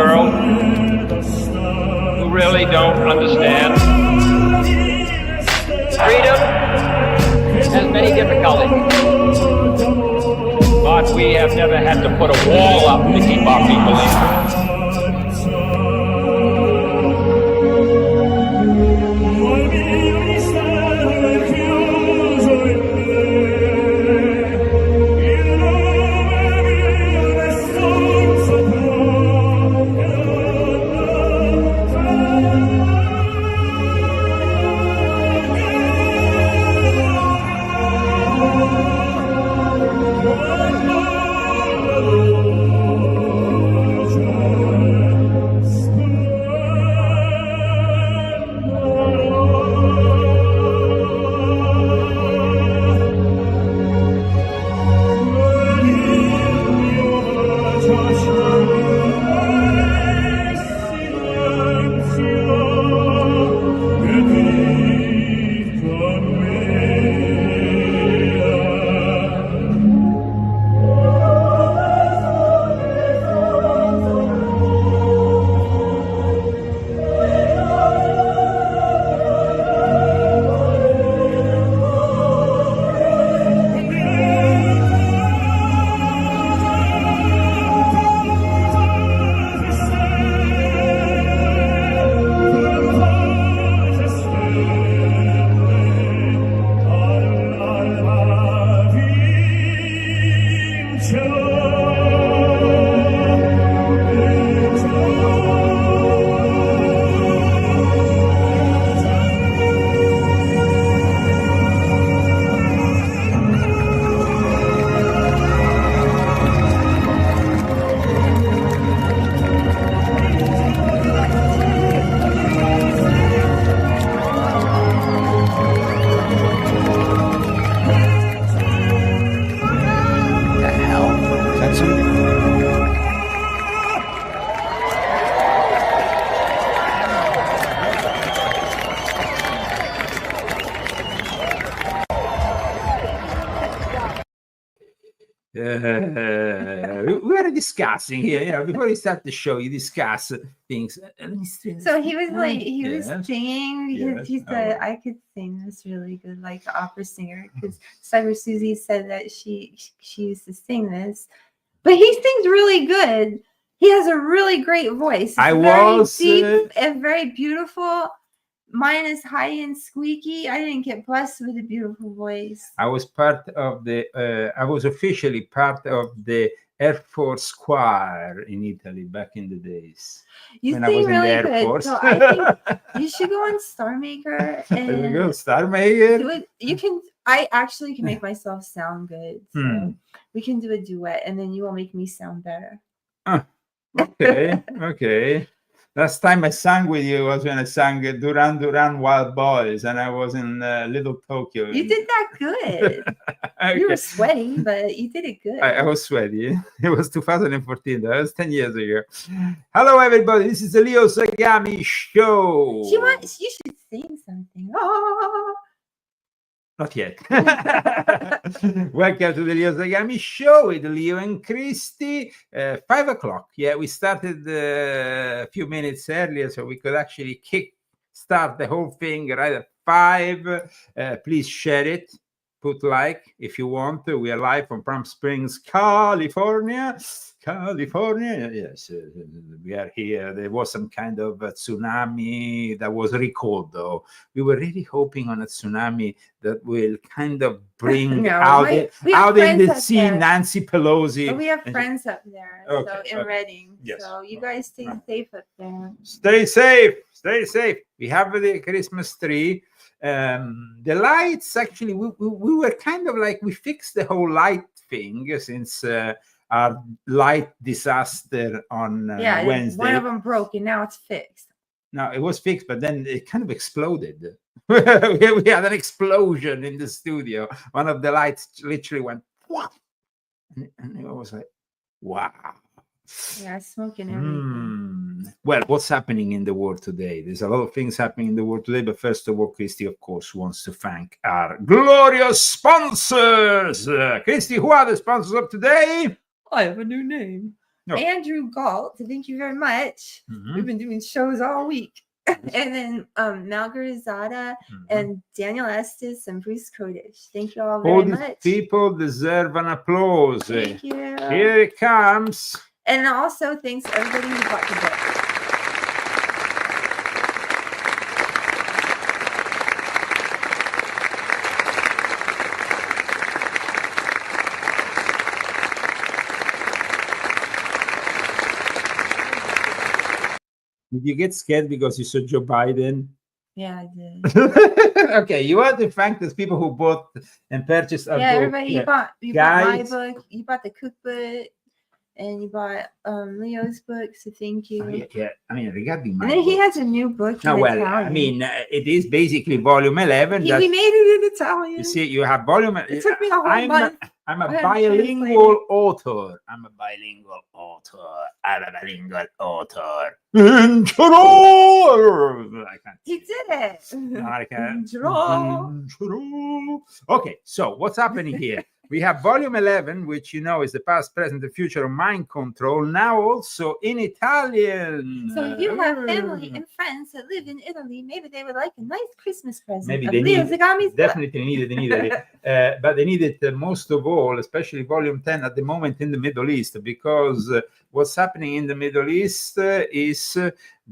world who really don't understand. Freedom has many difficulties, but we have never had to put a wall up to keep our people in. We were discussing here, before we start the show, you discuss things. So he was like, he was singing because he said, Oh. I could sing this really good, like opera singer, because Cyber Susie said that she used to sing this, but he sings really good. He has a really great voice. It's very deep and very beautiful. Mine is high and squeaky. I didn't get blessed with a beautiful voice. I was part of the, I was officially part of the Air Force choir in Italy back in the days. You when sing I was really in the Air good. Force. So I think you should go on Star Maker. There we go, And Star Maker. do it. You can. I actually can make myself sound good. So we can do a duet, and then you will make me sound better. Okay, okay. Last time I sang with you was when I sang Duran Duran Wild Boys, and I was in Little Tokyo. You did that good. Okay. You were sweaty, but you did it good. I was sweaty. It was 2014. That was 10 years ago. Hello, everybody. This is the Leo Zagami Show. You should sing something. Oh. Not yet. Welcome to the Leo Zagami Show with Leo and Christy. 5 o'clock. Yeah, we started a few minutes earlier, so we could actually start the whole thing right at 5. Please share it. Put like if you want to. We are live from Palm Springs, California. Yes, we are here. There was some kind of tsunami that was recalled, though. We were really hoping on a tsunami that will kind of bring out in the sea there. Nancy Pelosi. But we have friends up there, so in Reading. Yes. So you guys stay safe up there. Stay safe. Stay safe. We have the Christmas tree. The lights, actually, we were kind of like, we fixed the whole light thing since our light disaster on Wednesday. One of them broke and now it's fixed. No, it was fixed, but then it kind of exploded. We had an explosion in the studio. One of the lights literally went, what? And it was like, wow. Yeah, smoking everything. Well, what's happening in the world today? There's a lot of things happening in the world today, but first of all, Christy, of course, wants to thank our glorious sponsors. Christy, who are the sponsors of today? I have a new name. No. Andrew Galt, thank you very much. We've been doing shows all week. And then Malgarizada and Daniel Estes and Bruce Kodish. Thank you all very much. People deserve an applause. Thank you. Here it comes. And also thanks to everybody who bought the book. Did you get scared because you saw Joe Biden? Yeah, I did. Okay, you want to thank those people who bought and purchased our book. Everybody, you bought my book, you bought the cookbook, and you bought Leo's book, so thank you. Yeah, I mean, regarding my and then book, he has a new book in Italian. I mean, it is basically volume 11. We made it in Italian. You see, you have volume. It took me a whole month. I'm a bilingual author. I'm a bilingual author. He did it. I can't. Okay, so what's happening here? We have volume 11, which you know is the past, present, and future of mind control, now also in Italian. So if you have family and friends that live in Italy, maybe they would like a nice Christmas present. Maybe of they Leo need, Zagami's definitely need it, but they need it most of all, especially volume 10 at the moment in the Middle East, because what's happening in the Middle East is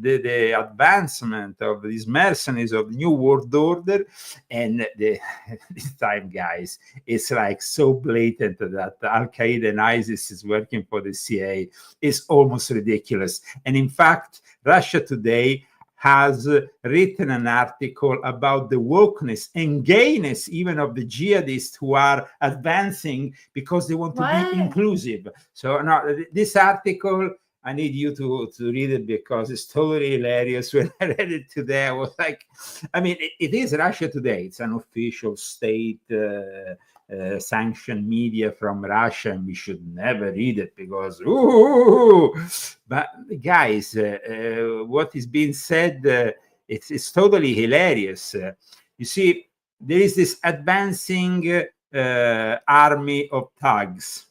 the advancement of these mercenaries of the New World Order, and this time, guys, it's like so blatant that Al-Qaeda and ISIS is working for the CIA. It's almost ridiculous. And in fact, Russia Today has written an article about the wokeness and gayness even of the jihadists who are advancing because they want to be inclusive. So now this article, I need you to read it because it's totally hilarious. When I read it today, I was like, I mean, it is Russia Today. It's an official state sanctioned media from Russia, and we should never read it because, ooh. But guys, what is being said, it's totally hilarious. You see, there is this advancing army of thugs.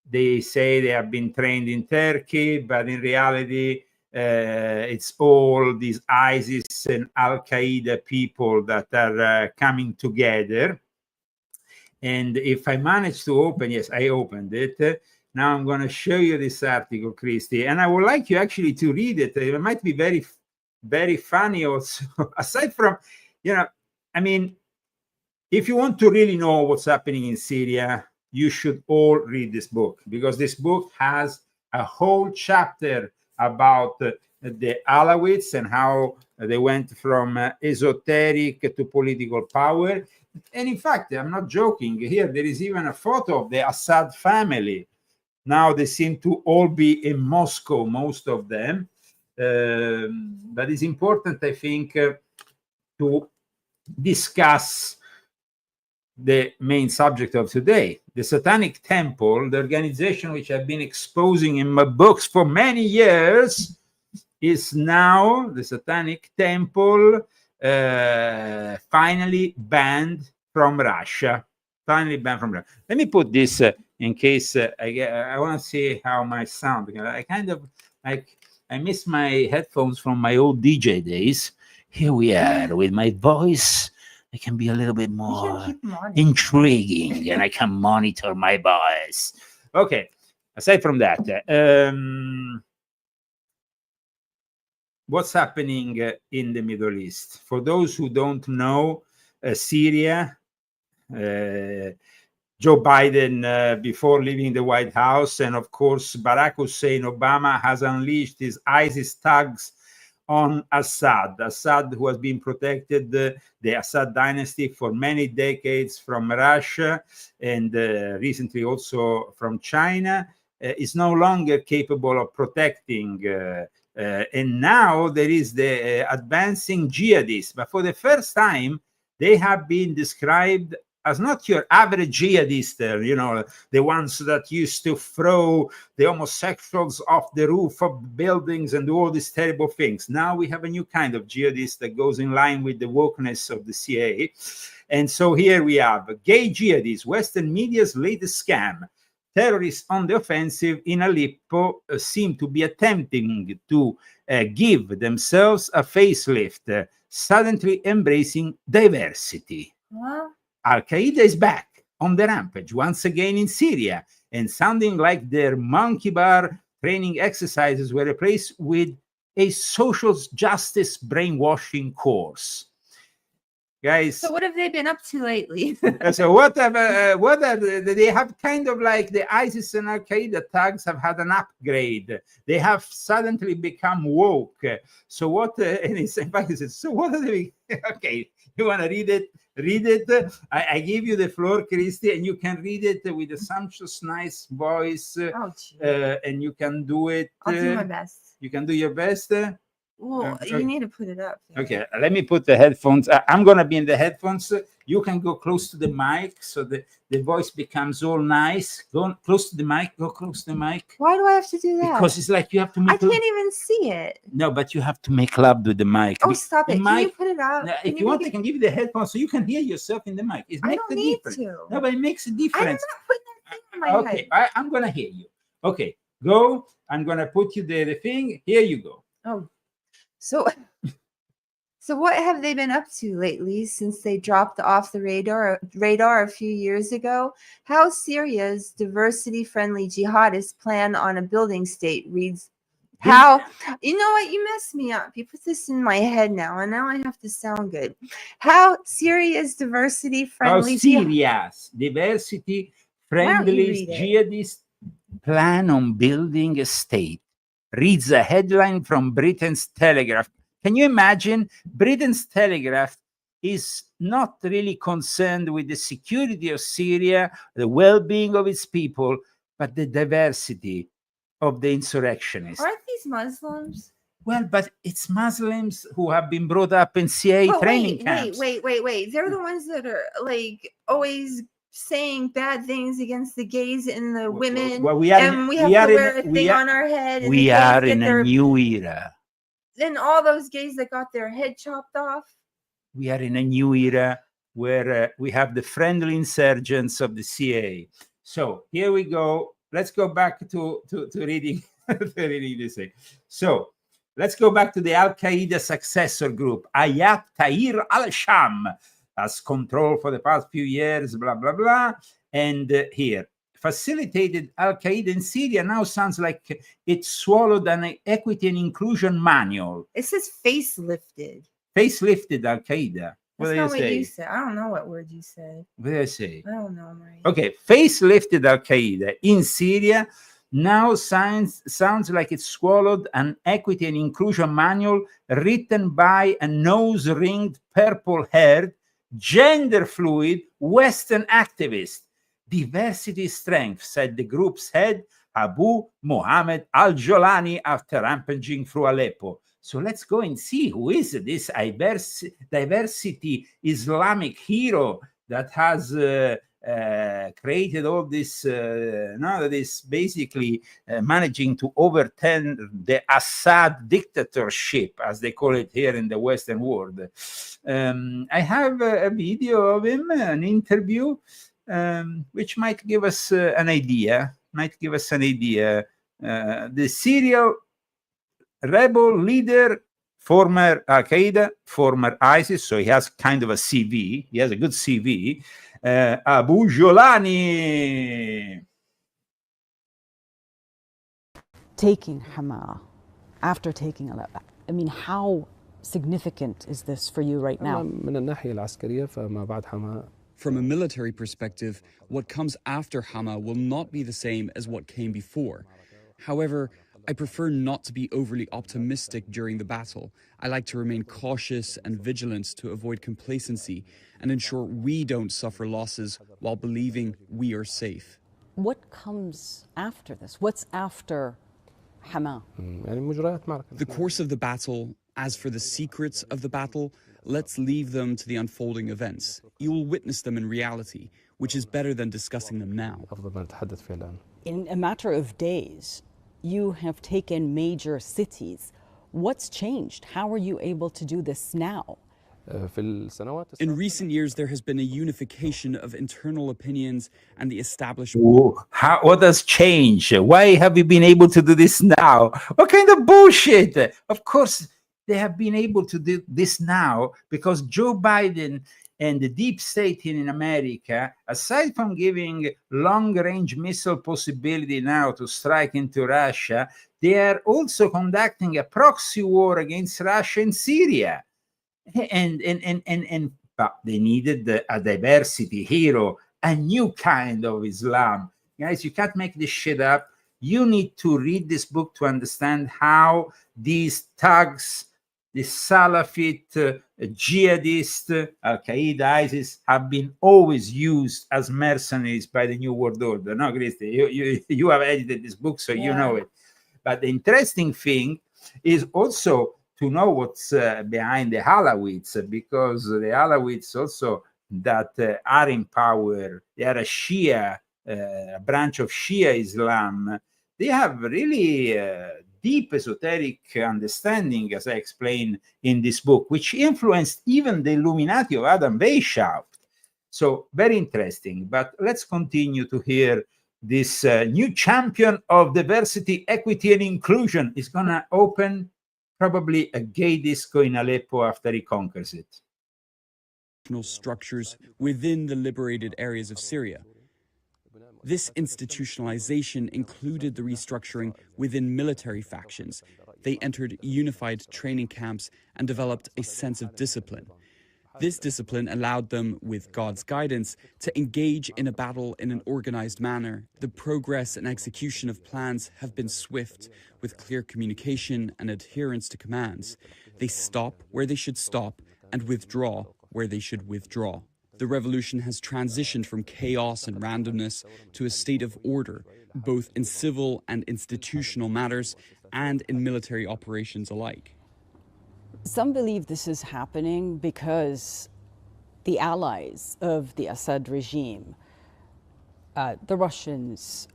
They say they have been trained in Turkey, but in reality, it's all these ISIS and Al-Qaeda people that are coming together. And if I manage to open, yes, I opened it. Now I'm going to show you this article, Christy, and I would like you actually to read it. It might be very, very funny also. Aside from, you know, I mean, if you want to really know what's happening in Syria, you should all read this book, because this book has a whole chapter about the Alawites and how they went from esoteric to political power. And in fact, I'm not joking. Here, there is even a photo of the Assad family. Now they seem to all be in Moscow, most of them. But it's important, I think, to discuss the main subject of today. The Satanic Temple, the organization which I've been exposing in my books for many years, is now the Satanic Temple finally banned from Russia. Finally banned from Russia. Let me put this in case I want to see how my sound. I kind of like, I miss my headphones from my old DJ days. Here we are with my voice. I can be a little bit more intriguing, and I can monitor my voice. Okay. Aside from that, what's happening in the Middle East? For those who don't know, Syria, Joe Biden, before leaving the White House, and of course, Barack Hussein Obama has unleashed his ISIS thugs on Assad, who has been protected, the Assad dynasty, for many decades from Russia and recently also from China, is no longer capable of protecting. And now there is the advancing jihadists. But for the first time, they have been described as not your average jihadist, you know, the ones that used to throw the homosexuals off the roof of buildings and do all these terrible things. Now we have a new kind of jihadist that goes in line with the wokeness of the CIA. And so here we have gay jihadists, Western media's latest scam. terrorists on the offensive in Aleppo seem to be attempting to give themselves a facelift, suddenly embracing diversity. Well, Al-Qaeda is back on the rampage once again in Syria, and sounding like their monkey bar training exercises were replaced with a social justice brainwashing course. Guys, so what have they been up to lately? so they have kind of like the ISIS and Al Qaeda tags have had an upgrade. They have suddenly become woke. So what? And it's, in fact, so what are they? Okay, you want to read it? Read it. I give you the floor, Christy, and you can read it with a sumptuous, nice voice, and you can do it. I'll do my best. You can do your best. Well, you need to put it up. Okay, let me put the headphones. I'm going to be in the headphones. You can go close to the mic so the voice becomes all nice. Go close to the mic. Go close to the mic. Why do I have to do that? Because it's like you have to make... I can't even see it. No, but you have to make love with the mic. Oh, stop it. Mic, can you put it up? If you want, I can give you the headphones so you can hear yourself in the mic. It makes a difference. No, but it makes a difference. I'm not putting that thing in my head. Okay, I'm going to hear you. Okay, go. I'm going to put you the thing. Here you go. Oh. So what have they been up to lately since they dropped off the radar a few years ago? How Syria's diversity-friendly jihadists plan on a building state reads. How, you know what, you messed me up. You put this in my head now, and now I have to sound good. How Syria's diversity-friendly Syria's diversity-friendly jihadists plan on building a state. Reads a headline from Britain's Telegraph. Can you imagine? Britain's Telegraph is not really concerned with the security of Syria, the well-being of its people, but the diversity of the insurrectionists. Aren't these Muslims? Well, but it's Muslims who have been brought up in CIA training camps. Wait. They're the ones that are like always saying bad things against the gays and the women. Well, we have to wear a thing on our head. And we are in a new era. Then all those gays that got their head chopped off. We are in a new era where we have the friendly insurgents of the CIA. So here we go. Let's go back to reading, reading this thing. So let's go back to the Al Qaeda successor group, Ayat Tahrir al-Sham, has control for the past few years, blah, blah, blah. And here, facilitated Al-Qaeda in Syria now sounds like it swallowed an equity and inclusion manual. It says facelifted. Facelifted Al-Qaeda. That's not what you said. I don't know what word you said. What did I say? I don't know, Marie. Okay, facelifted Al-Qaeda in Syria now sounds like it swallowed an equity and inclusion manual written by a nose-ringed, purple-haired, gender-fluid Western activist. Diversity strength, said the group's head, Abu Mohammed al-Jolani, after rampaging through Aleppo. So let's go and see who is this diversity Islamic hero that has created all this, that is basically managing to overturn the Assad dictatorship, as they call it here in the Western world. I have a video of him, an interview, which might give us an idea. The serial rebel leader, former Al-Qaeda, former ISIS, so he has kind of a CV. He has a good CV. Abu Jolani. Taking Hama, after taking Aleppo, I mean, how significant is this for you right now? From a military perspective, what comes after Hama will not be the same as what came before. However, I prefer not to be overly optimistic during the battle. I like to remain cautious and vigilant to avoid complacency and ensure we don't suffer losses while believing we are safe. What comes after this? What's after Hama? The course of the battle, as for the secrets of the battle, let's leave them to the unfolding events. You will witness them in reality, which is better than discussing them now. In a matter of days, you have taken major cities. What's changed? How are you able to do this now? In recent years, there has been a unification of internal opinions and the establishment. What has changed? Why have you been able to do this now? What kind of bullshit? Of course, they have been able to do this now because Joe Biden and the deep state in America, aside from giving long-range missile possibility now to strike into Russia, they are also conducting a proxy war against Russia in Syria. But they needed a diversity hero, a new kind of Islam. Guys, you can't make this shit up. You need to read this book to understand how these thugs, the Salafist, jihadist, Al-Qaeda, ISIS have been always used as mercenaries by the New World Order. No, Christy, you have edited this book, so you know it. But the interesting thing is also to know what's behind the Alawites, because the Alawites also that are in power, they are a Shia, a branch of Shia Islam. They have really deep esoteric understanding, as I explained in this book, which influenced even the Illuminati of Adam Weishaupt. So very interesting. But let's continue to hear this new champion of diversity, equity, and inclusion is going to open probably a gay disco in Aleppo after he conquers it. Structures within the liberated areas of Syria. This institutionalization included the restructuring within military factions. They entered unified training camps and developed a sense of discipline. This discipline allowed them, with God's guidance, to engage in a battle in an organized manner. The progress and execution of plans have been swift, with clear communication and adherence to commands. They stop where they should stop and withdraw where they should withdraw. The revolution has transitioned from chaos and randomness to a state of order, both in civil and institutional matters and in military operations alike. Some believe this is happening because the allies of the Assad regime, the Russians,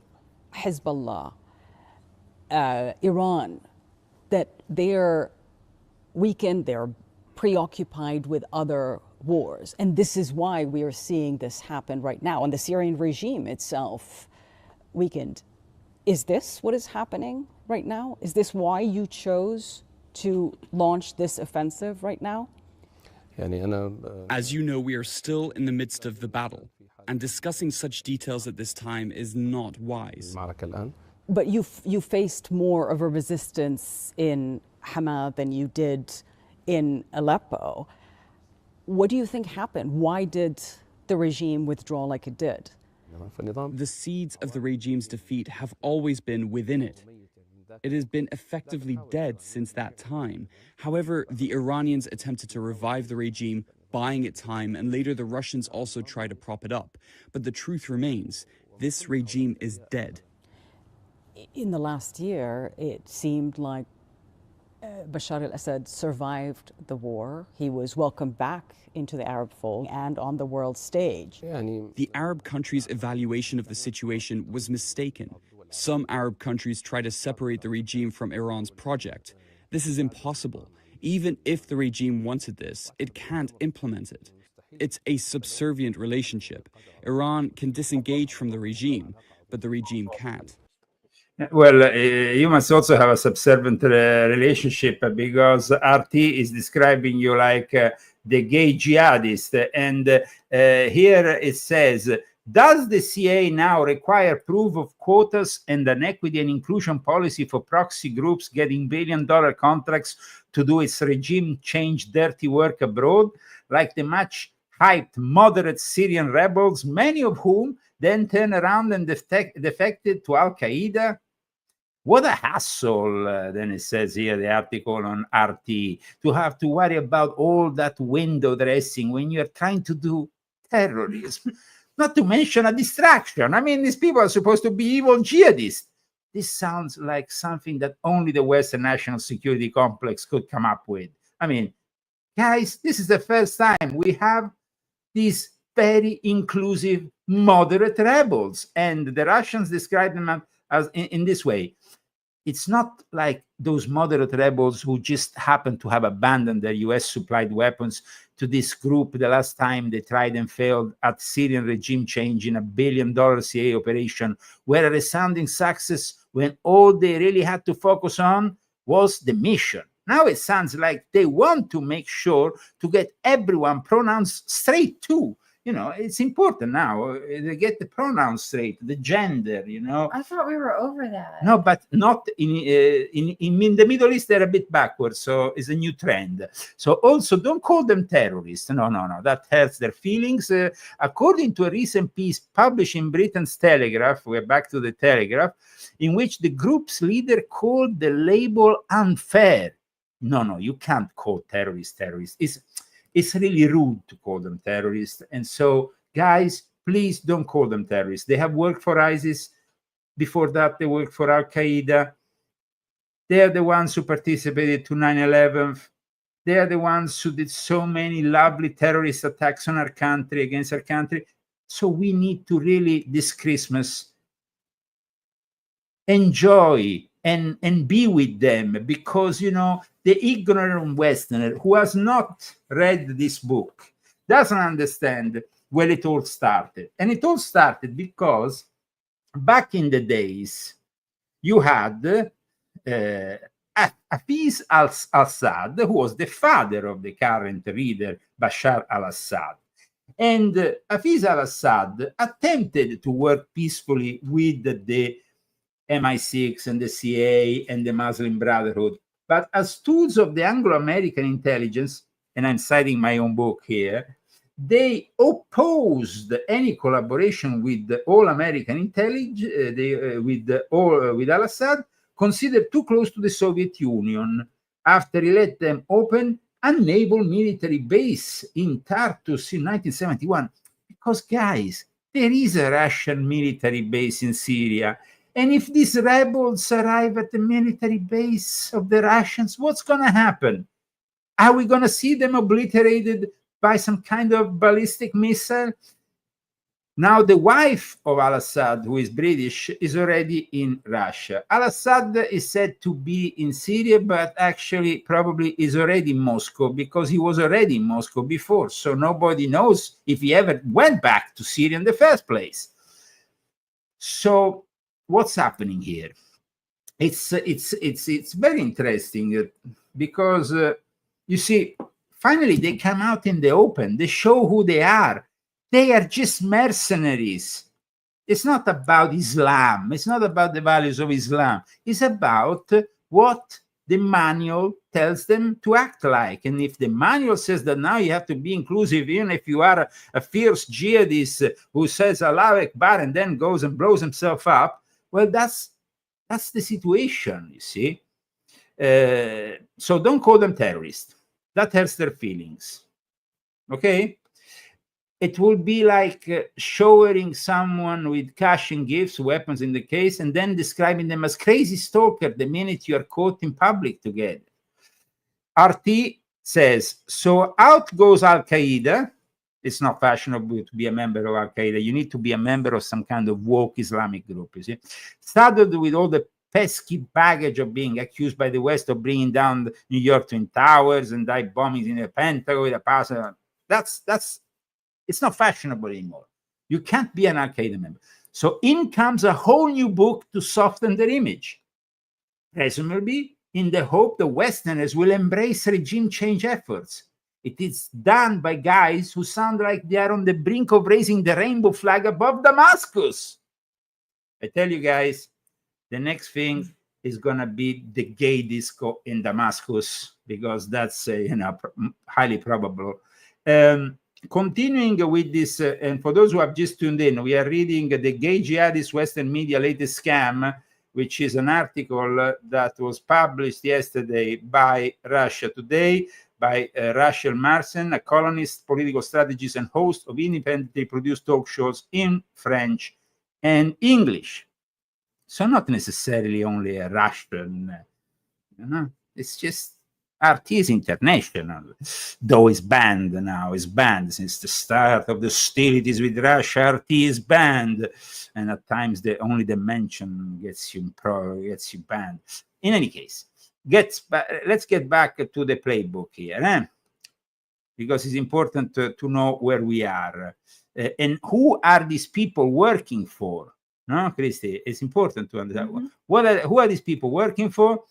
Hezbollah, Iran, that they're weakened, they're preoccupied with other wars. And this is why we are seeing this happen right now. And the Syrian regime itself weakened. Is this what is happening right now? Is this why you chose to launch this offensive right now? As you know, we are still in the midst of the battle, and discussing such details at this time is not wise. But you faced more of a resistance in Hama than you did in Aleppo. What do you think happened? Why did the regime withdraw like it did? The seeds of the regime's defeat have always been within it. It has been effectively dead since that time. However, the Iranians attempted to revive the regime, buying it time, and later the Russians also tried to prop it up. But the truth remains, this regime is dead. In the last year, it seemed like Bashar al-Assad survived the war. He was welcomed back into the Arab fold and on the world stage. The Arab countries' evaluation of the situation was mistaken. Some Arab countries try to separate the regime from Iran's project. This is impossible. Even if the regime wanted this, it can't implement it. It's a subservient relationship. Iran can disengage from the regime, but the regime can't. Well, you must also have a subservient relationship because RT is describing you like the gay jihadist. And here it says, does the CIA now require proof of quotas and an equity and inclusion policy for proxy groups getting billion-dollar contracts to do its regime change dirty work abroad, like the much-hyped moderate Syrian rebels, many of whom then turn around and defected to Al-Qaeda? What a hassle, then it says here, the article on RT, to have to worry about all that window dressing when you're trying to do terrorism. Not to mention a distraction. I mean, these people are supposed to be evil jihadists. This sounds like something that only the Western national security complex could come up with. I mean, guys, this is the first time we have these very inclusive, moderate rebels. And the Russians describe them as in this way. it's not like those moderate rebels who just happen to have abandoned their US supplied weapons to this group the last time they tried and failed at Syrian regime change in $1 billion CIA operation, where a resounding success when all they really had to focus on was the mission. Now it sounds like they want to make sure to get everyone pronouns straight too. You know, it's important now. They get the pronouns straight, the gender, you know. I thought we were over that. No, but not in the Middle East, they're a bit backwards, so it's a new trend. So also, don't call them terrorists. No, that hurts their feelings. According to a recent piece published in Britain's Telegraph, we're back to the Telegraph, in which the group's leader called the label unfair. No, you can't call terrorists. It's really rude to call them terrorists. And so, guys, please don't call them terrorists. They have worked for ISIS. Before that, they worked for Al-Qaeda. They are the ones who participated to 9/11. They are the ones who did so many lovely terrorist attacks on our country, against our country. So we need to really, this Christmas, enjoy and be with them, because, you know, the ignorant Westerner who has not read this book doesn't understand where it all started. And it all started because back in the days, you had Hafiz al-Assad, who was the father of the current leader, Bashar al-Assad. And Hafiz al-Assad attempted to work peacefully with the MI6 and the CIA and the Muslim Brotherhood. But as tools of the Anglo-American intelligence, and I'm citing my own book here, they opposed any collaboration with the all-American intelligence, with al-Assad, considered too close to the Soviet Union, after he let them open a naval military base in Tartus in 1971. Because, guys, there is a Russian military base in Syria. And if these rebels arrive at the military base of the Russians, what's going to happen? Are we going to see them obliterated by some kind of ballistic missile? Now, the wife of al-Assad, who is British, is already in Russia. Al-Assad is said to be in Syria, but actually probably is already in Moscow, because he was already in Moscow before. So nobody knows if he ever went back to Syria in the first place. So what's happening here? It's very interesting, because you see, finally they come out in the open. They show who they are. They are just mercenaries. It's not about Islam. It's not about the values of Islam. It's about what the manual tells them to act like. And if the manual says that now you have to be inclusive, even if you are a fierce jihadist who says Allahu Akbar and then goes and blows himself up, well, that's the situation, you see. So don't call them terrorists. That hurts their feelings. Okay? It would be like showering someone with cash and gifts, weapons in the case, and then describing them as crazy stalker the minute you are caught in public together. RT says, so out goes Al-Qaeda. It's not fashionable to be a member of Al-Qaeda. You need to be a member of some kind of woke Islamic group, you see. Started with all the pesky baggage of being accused by the West of bringing down the New York Twin Towers and dive bombings in the Pentagon with a passport. It's not fashionable anymore. You can't be an Al-Qaeda member. So in comes a whole new book to soften their image, presumably in the hope the Westerners will embrace regime change efforts. It is done by guys who sound like they are on the brink of raising the rainbow flag above Damascus. I tell you guys, the next thing is going to be the gay disco in Damascus, because that's highly probable. Continuing with this, and for those who have just tuned in, we are reading the Gay Jihadist Western Media Latest Scam, which is an article that was published yesterday by Russia Today, by Rachel Marcen, a columnist, political strategist, and host of independently produced talk shows in French and English. So not necessarily only a Russian, it's just RT is international, though it's banned now. It's banned since the start of the hostilities with Russia. RT is banned, and at times only the mention gets you banned. In any case, let's get back to the playbook here, because it's important to know where we are and who are these people working for. No, Christy, it's important to understand who are these people working for.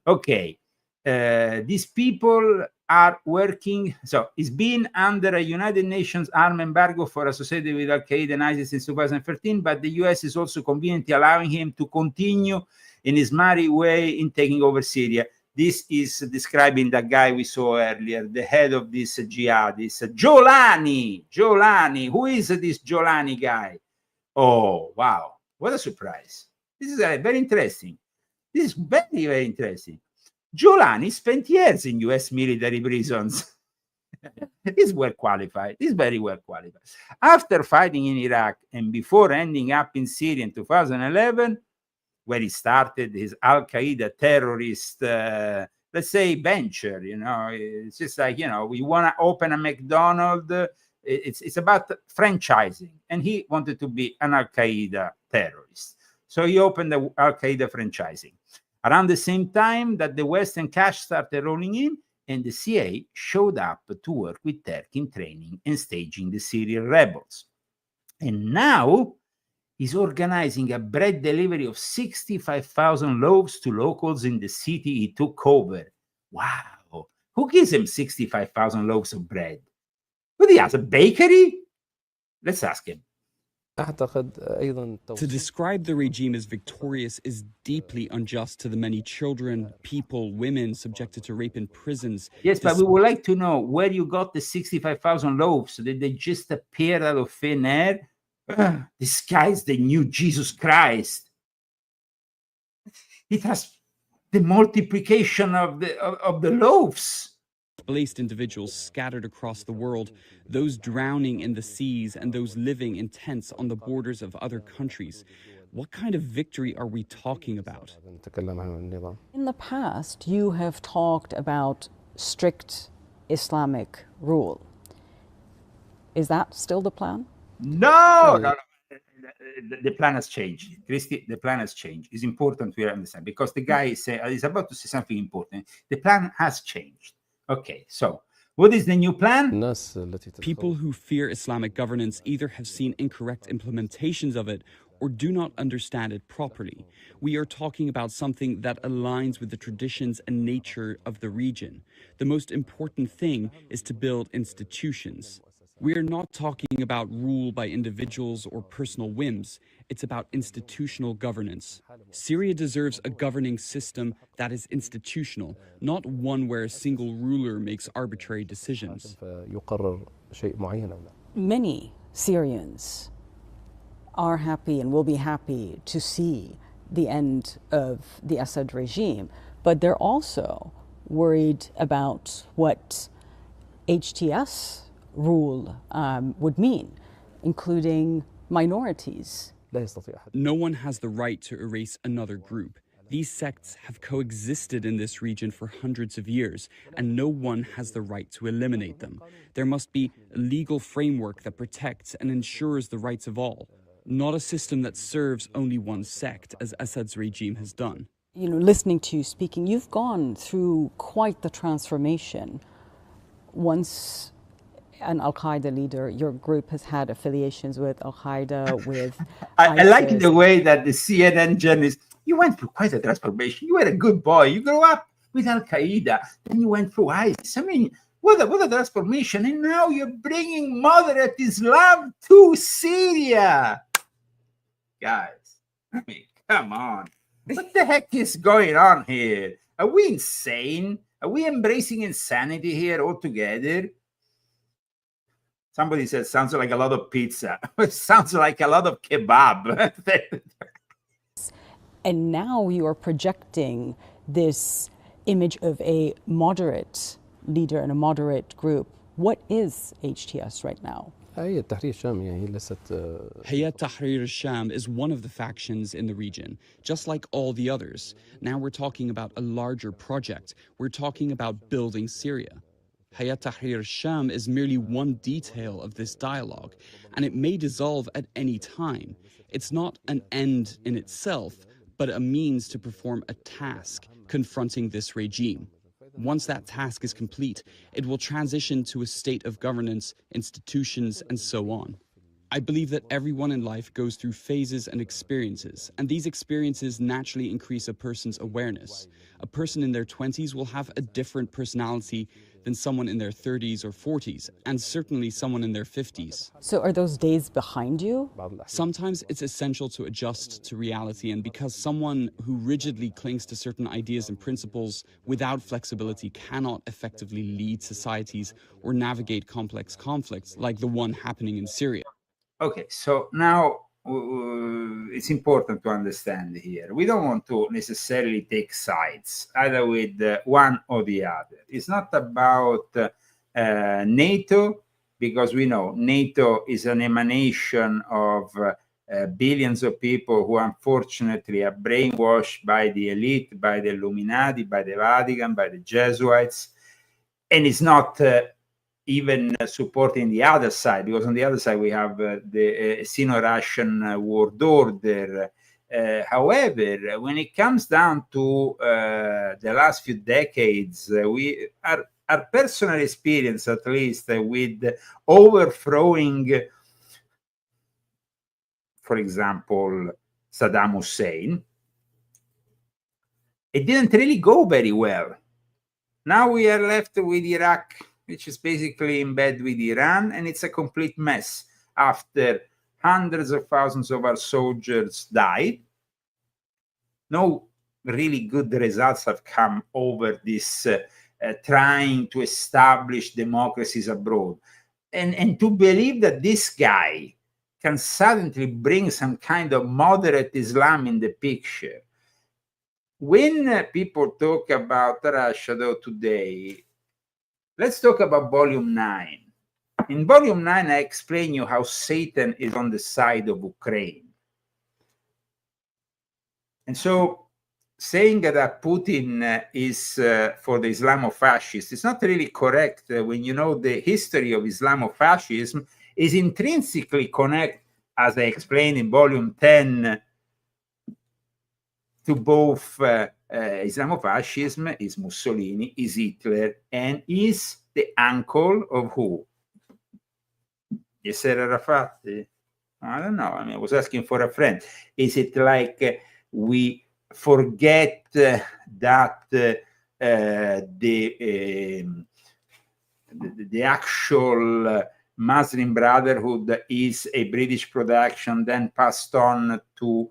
Okay, these people are working. So it's been under a United Nations arms embargo for associated with Al Qaeda and ISIS since 2013, but the US is also conveniently allowing him to continue in his merry way in taking over Syria. This is describing the guy we saw earlier, the head of this jihadist, Jolani. Who is this Jolani guy? Oh, wow. What a surprise. This is very interesting. This is very, very interesting. Jolani spent years in US military prisons. He's well qualified. He's very well qualified. After fighting in Iraq and before ending up in Syria in 2011, where he started his Al Qaeda terrorist, let's say, venture. It's just like, we want to open a McDonald's. It's about franchising, and he wanted to be an Al Qaeda terrorist. So he opened the Al Qaeda franchising. Around the same time that the Western cash started rolling in, and the CIA showed up to work with Turkey in training and staging the Syrian rebels. And now he's organizing a bread delivery of 65,000 loaves to locals in the city he took over. Wow. Who gives him 65,000 loaves of bread? What, he has a bakery? Let's ask him. To describe the regime as victorious is deeply unjust to the many children, people, women subjected to rape in prisons. Yes, but we would like to know where you got the 65,000 loaves. Did they just appear out of thin air? This guy is the new Jesus Christ. It has the multiplication of the loaves. Displaced individuals scattered across the world, those drowning in the seas and those living in tents on the borders of other countries. What kind of victory are we talking about? In the past, you have talked about strict Islamic rule. Is that still the plan? No. The plan has changed. Christy, the plan has changed. It's important to understand, because the guy is about to say something important. The plan has changed. Okay, so what is the new plan? People who fear Islamic governance either have seen incorrect implementations of it or do not understand it properly. We are talking about something that aligns with the traditions and nature of the region. The most important thing is to build institutions. We are not talking about rule by individuals or personal whims. It's about institutional governance. Syria deserves a governing system that is institutional, not one where a single ruler makes arbitrary decisions. Many Syrians are happy and will be happy to see the end of the Assad regime, but they're also worried about what HTS rule would mean, including minorities. No one has the right to erase another group. These sects have coexisted in this region for hundreds of years, and no one has the right to eliminate them. There must be a legal framework that protects and ensures the rights of all, not a system that serves only one sect, as Assad's regime has done. Listening to you speaking, you've gone through quite the transformation. Once an Al-Qaeda leader, your group has had affiliations with Al-Qaeda, with I like the way that the CNN journalist, you went through quite a transformation. You were a good boy. You grew up with Al-Qaeda, then you went through ISIS. I mean, what a transformation. And now you're bringing moderate Islam to Syria. Guys, I mean, come on. What the heck is going on here? Are we insane? Are we embracing insanity here altogether? Somebody said, sounds like a lot of pizza. It sounds like a lot of kebab. And now you are projecting this image of a moderate leader and a moderate group. What is HTS right now? هي تحرير الشام يعني هي ليست Hayat Tahrir al-Sham is one of the factions in the region, just like all the others. Now we're talking about a larger project. We're talking about building Syria. Hayat Tahrir al-Sham is merely one detail of this dialogue, and it may dissolve at any time. It's not an end in itself, but a means to perform a task confronting this regime. Once that task is complete, it will transition to a state of governance, institutions, and so on. I believe that everyone in life goes through phases and experiences, and these experiences naturally increase a person's awareness. A person in their 20s will have a different personality than someone in their 30s or 40s, and certainly someone in their 50s. So are those days behind you? Sometimes it's essential to adjust to reality, and because someone who rigidly clings to certain ideas and principles without flexibility cannot effectively lead societies or navigate complex conflicts like the one happening in Syria. Okay, so now it's important to understand here. We don't want to necessarily take sides, either with one or the other. It's not about NATO, because we know NATO is an emanation of billions of people who unfortunately are brainwashed by the elite, by the Illuminati, by the Vatican, by the Jesuits, and it's not even supporting the other side, because on the other side we have the Sino-Russian world order. However, when it comes down to the last few decades, our personal experience, at least, with overthrowing, for example, Saddam Hussein, it didn't really go very well. Now we are left with Iraq, which is basically in bed with Iran, and it's a complete mess after hundreds of thousands of our soldiers died. No really good results have come over this trying to establish democracies abroad. And to believe that this guy can suddenly bring some kind of moderate Islam in the picture. When people talk about Russia, though, today, let's talk about Volume 9. In Volume 9, I explain you how Satan is on the side of Ukraine. And so saying that Putin is for the Islamofascists is not really correct when you know the history of Islamofascism is intrinsically connected, as I explained in Volume 10, to both Islamofascism, is Mussolini, is Hitler, and is the uncle of who? Yasser Arafat? I don't know. I mean, I was asking for a friend. Is it like we forget that the actual Muslim Brotherhood is a British production, then passed on to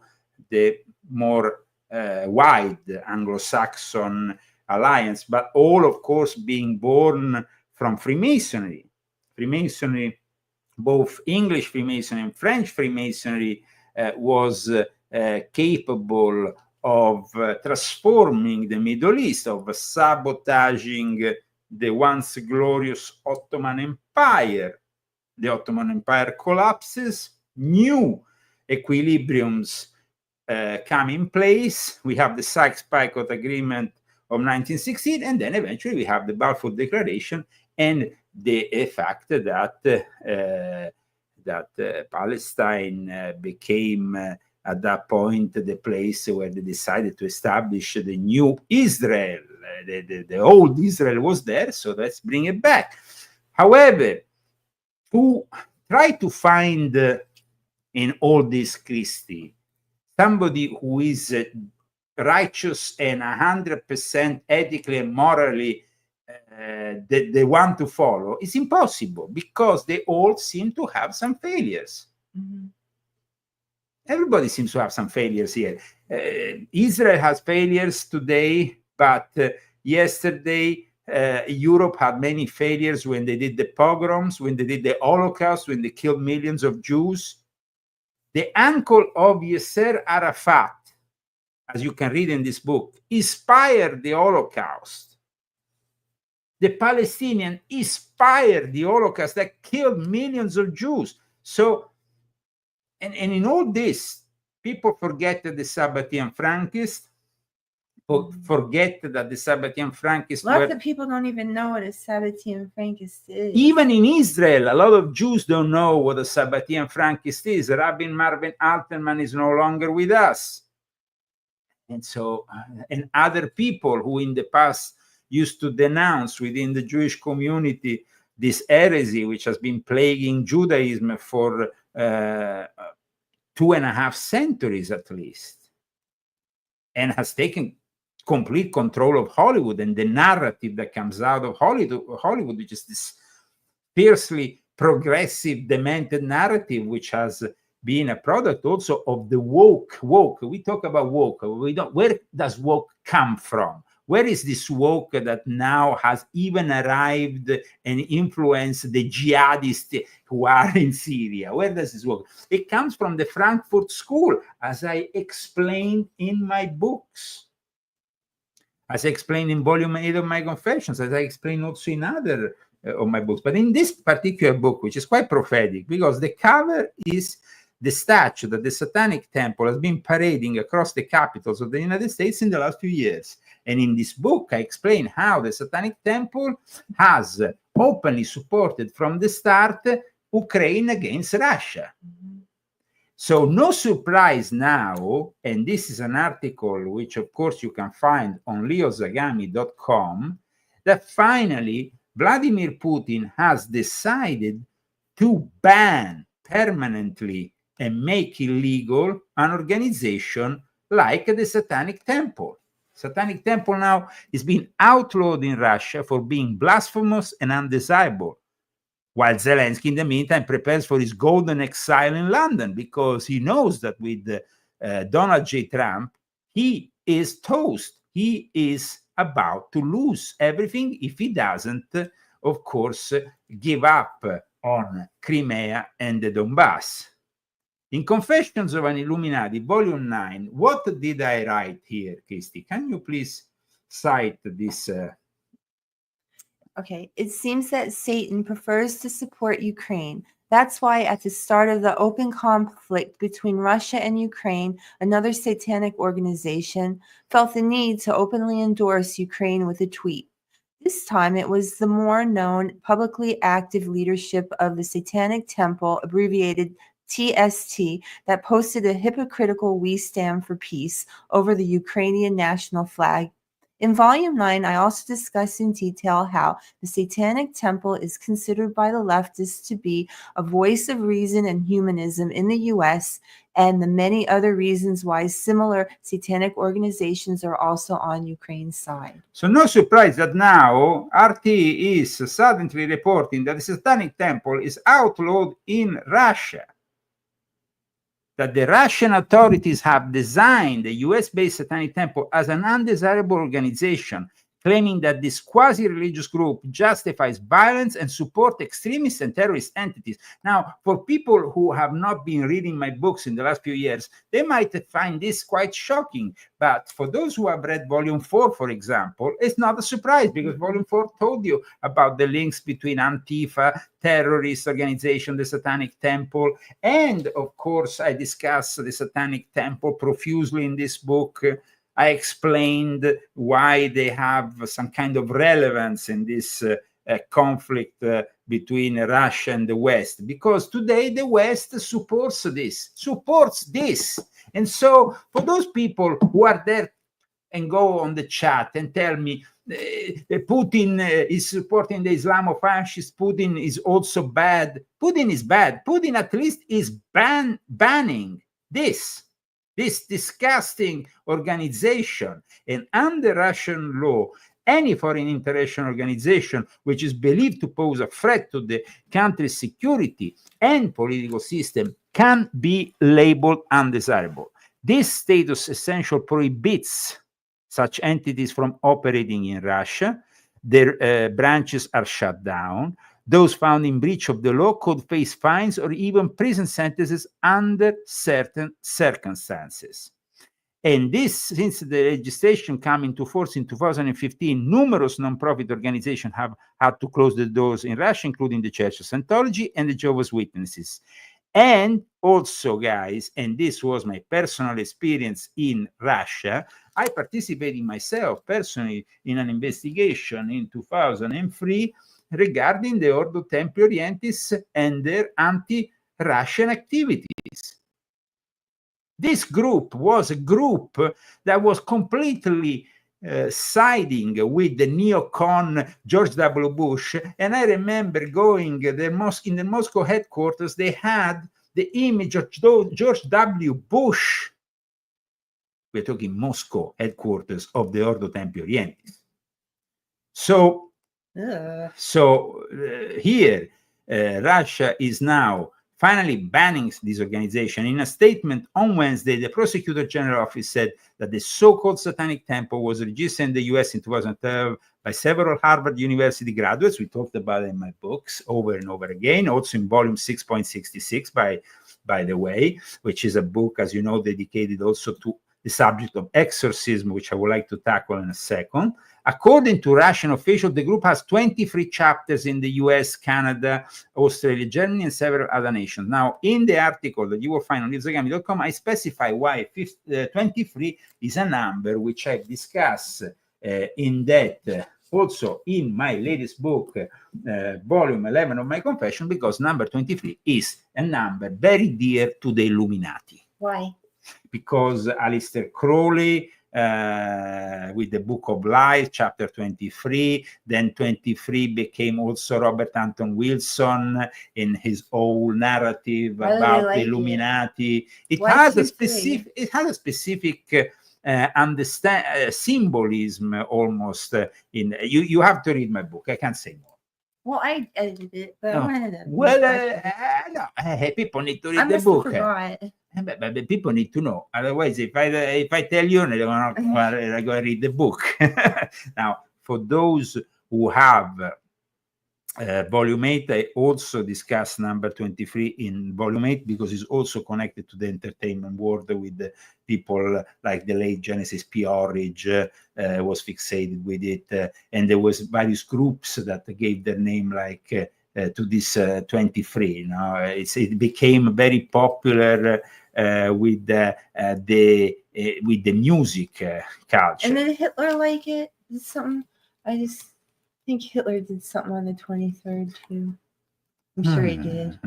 the more wide Anglo-Saxon alliance, but all, of course, being born from Freemasonry. Freemasonry, both English Freemasonry and French Freemasonry, was capable of transforming the Middle East, of sabotaging the once glorious Ottoman Empire. The Ottoman Empire collapses, new equilibriums come in place. We have the Sykes-Picot Agreement of 1916, and then eventually we have the Balfour Declaration and the fact that Palestine became at that point the place where they decided to establish the new Israel. The old Israel was there, so let's bring it back. However, to try to find in all this, Christie, somebody who is righteous and 100% ethically and morally they want to follow, is impossible, because they all seem to have some failures. Mm-hmm. Everybody seems to have some failures here. Israel has failures today, but yesterday Europe had many failures when they did the pogroms, when they did the Holocaust, when they killed millions of Jews. The uncle of Yasser Arafat, as you can read in this book, inspired the Holocaust. The Palestinians inspired the Holocaust that killed millions of Jews. So, and in all this, people forget that the Sabbatean Frankists, forget that the Sabbatean Frankists Lots of people don't even know what a Sabbatean Frankist is. even in Israel, a lot of Jews don't know what a Sabbatean Frankist is. Rabbi Marvin Alterman is no longer with us. And so, and other people who in the past used to denounce within the Jewish community this heresy, which has been plaguing Judaism for 2.5 centuries at least, and has taken complete control of Hollywood and the narrative that comes out of Hollywood, which is this fiercely progressive, demented narrative, which has been a product also of the woke. We talk about woke. We don't. Where does woke come from? Where is this woke that now has even arrived and influenced the jihadists who are in Syria? Where does this woke? It comes from the Frankfurt School, as I explained in my books, as I explained in volume 8 of my Confessions, as I explained also in other of my books. But in this particular book, which is quite prophetic, because the cover is the statue that the Satanic Temple has been parading across the capitals of the United States in the last few years. And in this book, I explain how the Satanic Temple has openly supported from the start Ukraine against Russia. So no surprise now, and this is an article which of course you can find on leozagami.com, that finally Vladimir Putin has decided to ban permanently and make illegal an organization like the Satanic Temple. Satanic Temple now is being outlawed in Russia for being blasphemous and undesirable, while Zelensky, in the meantime, prepares for his golden exile in London, because he knows that with Donald J. Trump, he is toast. He is about to lose everything if he doesn't, of course, give up on Crimea and the Donbass. In Confessions of an Illuminati, Volume 9, what did I write here, Christy? Can you please cite this? Okay, it seems that Satan prefers to support Ukraine. That's why at the start of the open conflict between Russia and Ukraine, another satanic organization felt the need to openly endorse Ukraine with a tweet. This time it was the more known, publicly active leadership of the Satanic Temple, abbreviated TST, that posted a hypocritical "We Stand for Peace" over the Ukrainian national flag. In Volume 9, I also discuss in detail how the Satanic Temple is considered by the leftists to be a voice of reason and humanism in the U.S., and the many other reasons why similar satanic organizations are also on Ukraine's side. So no surprise that now RT is suddenly reporting that the Satanic Temple is outlawed in Russia, that the Russian authorities have designed the US-based Satanic Temple as an undesirable organization, claiming that this quasi-religious group justifies violence and support extremist and terrorist entities. Now, for people who have not been reading my books in the last few years, they might find this quite shocking. But for those who have read Volume 4, for example, it's not a surprise, because Volume 4 told you about the links between Antifa, terrorist organization, the Satanic Temple, and of course, I discuss the Satanic Temple profusely in this book. I explained why they have some kind of relevance in this conflict between Russia and the West, because today the West supports this. And so for those people who are there and go on the chat and tell me Putin is supporting the Islamofascists, Putin is also bad. Putin is bad. Putin at least is banning this disgusting organization. And under Russian law, any foreign international organization which is believed to pose a threat to the country's security and political system can be labeled undesirable. This status essential prohibits such entities from operating in Russia. Their branches are shut down. Those found in breach of the law could face fines or even prison sentences under certain circumstances. And this, since the legislation came into force in 2015, numerous non-profit organizations have had to close the doors in Russia, including the Church of Scientology and the Jehovah's Witnesses. And also, guys, and this was my personal experience in Russia, I participated myself personally in an investigation in 2003 regarding the Ordo Templi Orientis and their anti-Russian activities. This group was a group that was completely siding with the neocon George W. Bush. And I remember going in the Moscow headquarters, they had the image of George W. Bush. We're talking Moscow headquarters of the Ordo Templi Orientis. So, here, Russia is now finally banning this organization. In a statement on Wednesday, the Prosecutor General Office said that the so-called Satanic Temple was registered in the US in 2012 by several Harvard University graduates. We talked about it in my books over and over again, also in volume 6.66, by the way, which is a book, as you know, dedicated also to the subject of exorcism, which I would like to tackle in a second. According to Russian officials, the group has 23 chapters in the US, Canada, Australia, Germany, and several other nations. Now, in the article that you will find on Zagami.com, I specify why 23 is a number which I discuss in depth also in my latest book, volume 11 of my confession, because number 23 is a number very dear to the Illuminati. Why? Because Aleister Crowley, with the Book of Lies, chapter 23, then 23 became also Robert Anton Wilson in his whole narrative about the Illuminati. It has a specific symbolism almost in you have to read my book. I can't say more. Well, I edited it, but I wanted to. Well, no, people need to read the book. But people need to know. Otherwise, if I tell you, they're going to read the book. Now, for those who have volume 8, I also discuss number 23 in volume 8 because it's also connected to the entertainment world with the people like the late Genesis P. Orridge was fixated with it. And there was various groups that gave their name like to this 23. You know, it became very popular with the music culture. And then Hitler like it? Did something? I just think Hitler did something on the 23rd too. I'm sure he did.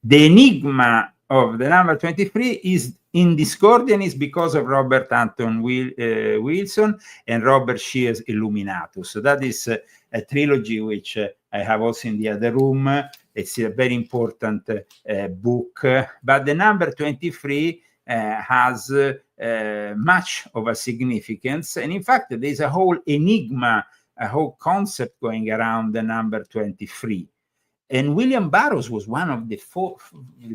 The enigma of the number 23 is in Discordian is because of Robert Anton Wilson and Robert Shear's Illuminatus. So that is a trilogy which I have also in the other room. It's a very important book. But the number 23 has much of a significance. And in fact, there's a whole enigma, a whole concept going around the number 23. And William Burroughs was one of the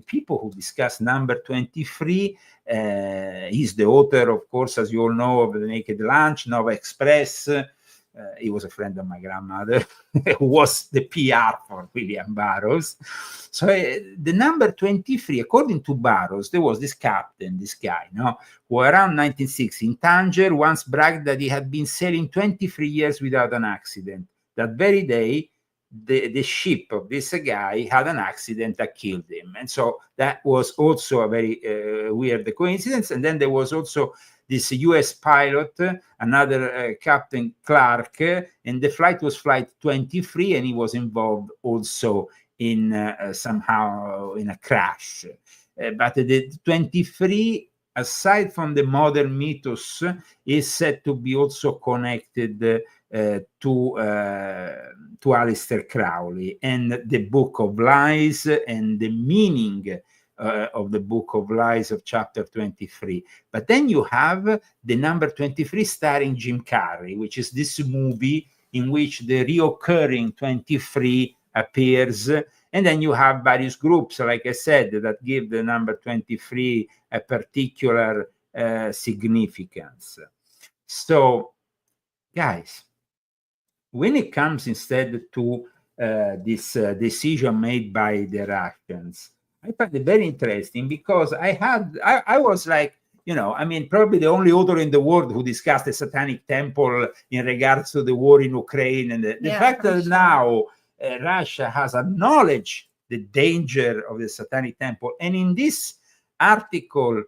people who discussed number 23. He's the author, of course, as you all know, of The Naked Lunch, Nova Express. He was a friend of my grandmother, who was the PR for William Burroughs. So the number 23, according to Burroughs, there was this captain, this guy, who around 1960 in Tangier once bragged that he had been sailing 23 years without an accident. That very day, the ship of this guy had an accident that killed him. And so that was also a very weird coincidence. And then there was also this US pilot, another Captain Clark, and the flight was flight 23, and he was involved also in somehow in a crash. But the 23, aside from the modern mythos, is said to be also connected to Aleister Crowley and the Book of Lies and the meaning of the Book of Lies of chapter 23. But then you have the number 23 starring Jim Carrey, which is this movie in which the reoccurring 23 appears. And then you have various groups, like I said, that give the number 23 a particular significance. So, guys, when it comes instead to this decision made by the Russians, I find it very interesting because I was like, I mean, probably the only author in the world who discussed the Satanic Temple in regards to the war in Ukraine, and the fact that now Russia has acknowledged the danger of the Satanic Temple. And in this article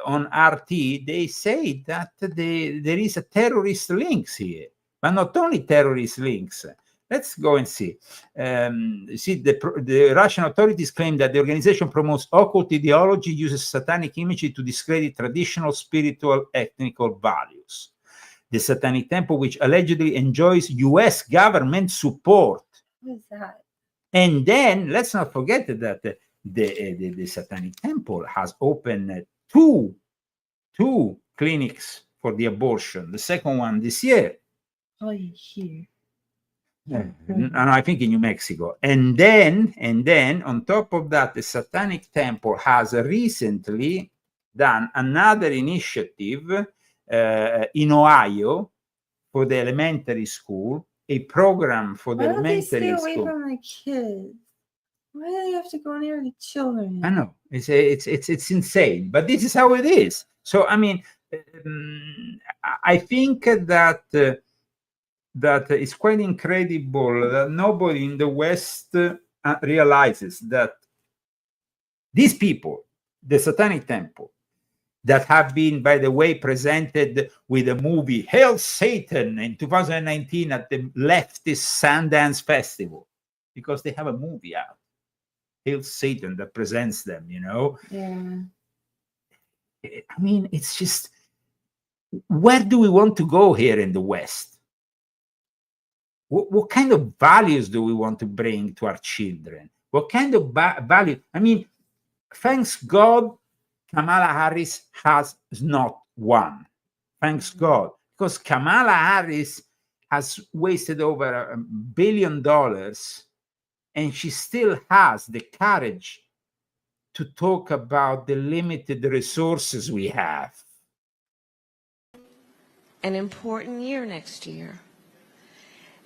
on RT, they say that there is a terrorist links here, but not only terrorist links. Let's go and see. The Russian authorities claim that the organization promotes occult ideology, uses satanic imagery to discredit traditional spiritual ethnical values. The Satanic Temple, which allegedly enjoys U.S. government support. What is that? And then let's not forget that the Satanic Temple has opened two clinics for the abortion. The second one this year. Oh, here. And I think in New Mexico. And then on top of that, the Satanic Temple has recently done another initiative in Ohio for the elementary school, a program for the elementary school. Why don't they stay away from the kids? Why do they have to go near the children? I know, it's insane, but this is how it is. So I mean, I think that it's quite incredible that nobody in the West realizes that these people, the Satanic Temple, that have been, by the way, presented with a movie, Hail Satan, in 2019 at the leftist Sundance Festival, because they have a movie out, Hail Satan, that presents them, Yeah. I mean, it's just, where do we want to go here in the West? What kind of values do we want to bring to our children? What kind of value? I mean, thanks God, Kamala Harris has not won. Thanks God. Because Kamala Harris has wasted over $1 billion, and she still has the courage to talk about the limited resources we have. An important year next year.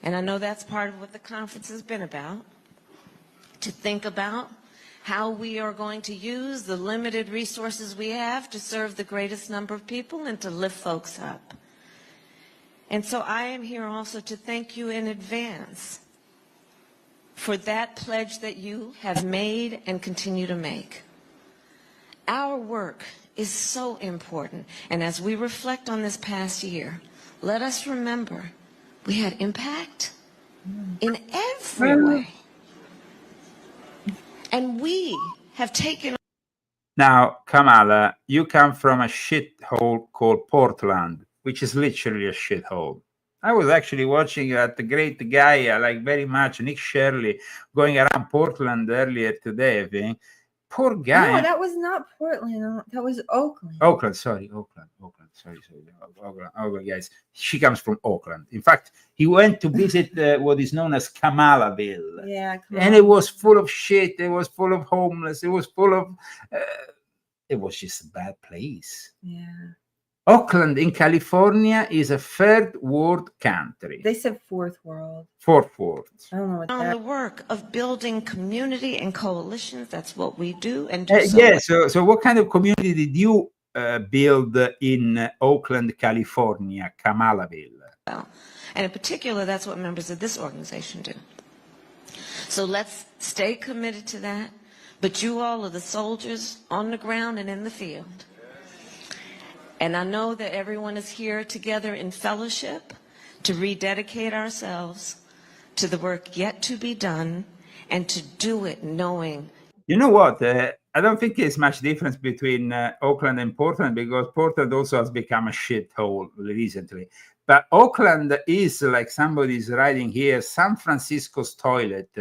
And I know that's part of what the conference has been about, to think about how we are going to use the limited resources we have to serve the greatest number of people and to lift folks up. And so I am here also to thank you in advance for that pledge that you have made and continue to make. Our work is so important. And as we reflect on this past year, let us remember we had impact in every way. And we have taken... Now, Kamala, you come from a shithole called Portland, which is literally a shithole. I was actually watching the great guy I like very much, Nick Shirley, going around Portland earlier today, I think. Poor guy. No, that was not Portland. That was Oakland. Oakland, sorry. Oakland, guys. She comes from Oakland. In fact, he went to visit what is known as Kamalaville. Yeah. And it was full of shit. It was full of homeless. It was full of... it was just a bad place. Yeah. Oakland in California is a third world country. They said fourth world. Fourth world. I don't know what on the work of building community and coalitions. That's what we do. And do yeah. So what kind of community did you build in Oakland, California, Kamalaville? Well, and in particular, that's what members of this organization do. So let's stay committed to that. But you all are the soldiers on the ground and in the field. And I know that everyone is here together in fellowship to rededicate ourselves to the work yet to be done and to do it knowing. You know what? I don't think there's much difference between Oakland and Portland, because Portland also has become a shithole recently. But Oakland is, like somebody's writing here, San Francisco's toilet,